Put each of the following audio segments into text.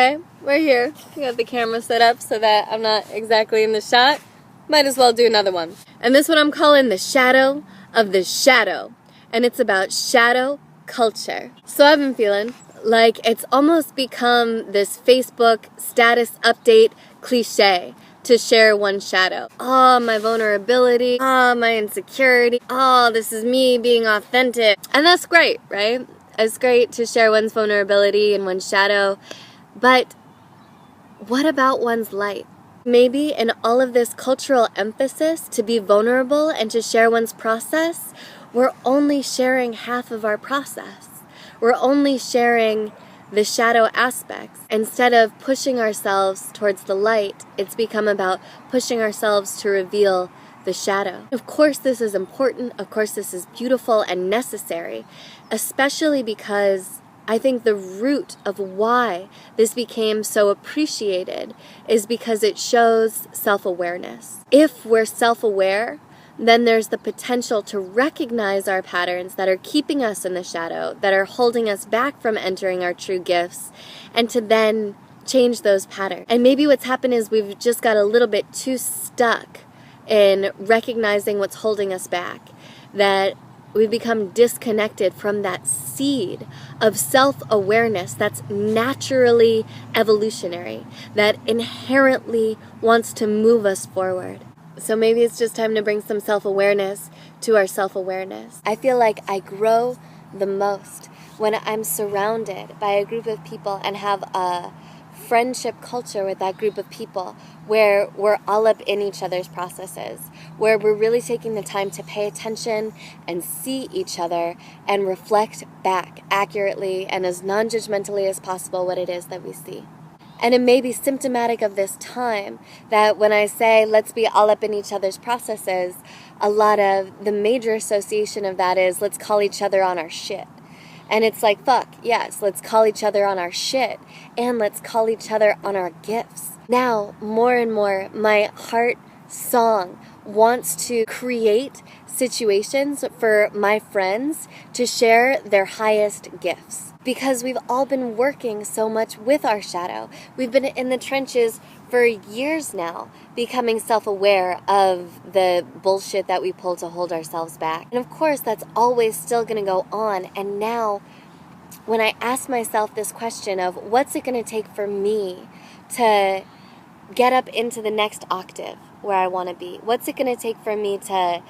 Okay, we're here. We got the camera set up so that I'm not exactly in the shot. Might as well do another one. And this one I'm calling The Shadow of the Shadow. And it's about shadow culture. So I've been feeling like it's almost become this Facebook status update cliche to share one shadow. Oh, my vulnerability. Oh, my insecurity. Oh, this is me being authentic. And that's great, right? It's great to share one's vulnerability and one's shadow. But what about one's light? Maybe in all of this cultural emphasis to be vulnerable and to share one's process, we're only sharing half of our process. We're only sharing the shadow aspects. Instead of pushing ourselves towards the light, it's become about pushing ourselves to reveal the shadow. Of course this is important, of course this is beautiful and necessary, especially because I think the root of why this became so appreciated is because it shows self-awareness. If we're self-aware, then there's the potential to recognize our patterns that are keeping us in the shadow, that are holding us back from entering our true gifts, and to then change those patterns. And maybe what's happened is we've just got a little bit too stuck in recognizing what's holding us back, that we've become disconnected from that seed of self-awareness that's naturally evolutionary, that inherently wants to move us forward. So maybe it's just time to bring some self-awareness to our self-awareness. I feel like I grow the most when I'm surrounded by a group of people and have a friendship culture with that group of people where we're all up in each other's processes, where we're really taking the time to pay attention and see each other and reflect back accurately and as non-judgmentally as possible what it is that we see. And it may be symptomatic of this time that when I say let's be all up in each other's processes, a lot of the major association of that is let's call each other on our shit. And it's like, fuck, yes, let's call each other on our shit, and let's call each other on our gifts. Now, more and more, my heart song wants to create situations for my friends to share their highest gifts. Because we've all been working so much with our shadow. We've been in the trenches for years now, becoming self-aware of the bullshit that we pull to hold ourselves back. And of course, that's always still going to go on. And now, when I ask myself this question of what's it going to take for me to get up into the next octave where I want to be? What's it going to take for me to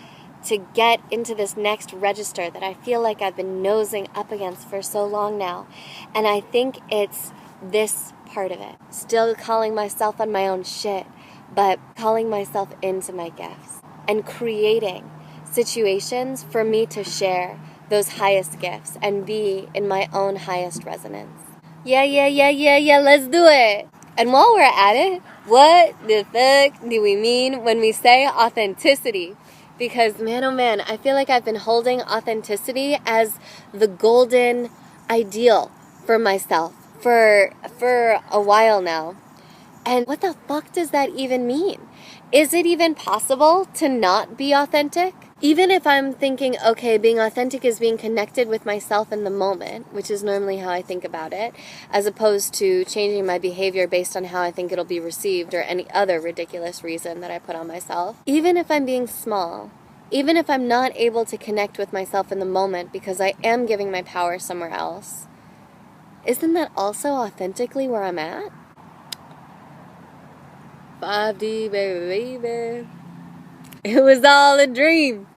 get into this next register that I feel like I've been nosing up against for so long now? And I think it's this part of it. Still calling myself on my own shit, but calling myself into my gifts and creating situations for me to share those highest gifts and be in my own highest resonance. Yeah, let's do it. And while we're at it, what the fuck do we mean when we say authenticity? Because man, oh man, I feel like I've been holding authenticity as the golden ideal for myself for a while now. And what the fuck does that even mean? Is it even possible to not be authentic? Even if I'm thinking, okay, being authentic is being connected with myself in the moment, which is normally how I think about it, as opposed to changing my behavior based on how I think it'll be received or any other ridiculous reason that I put on myself. Even if I'm being small, even if I'm not able to connect with myself in the moment because I am giving my power somewhere else, isn't that also authentically where I'm at? 5D, baby. It was all a dream.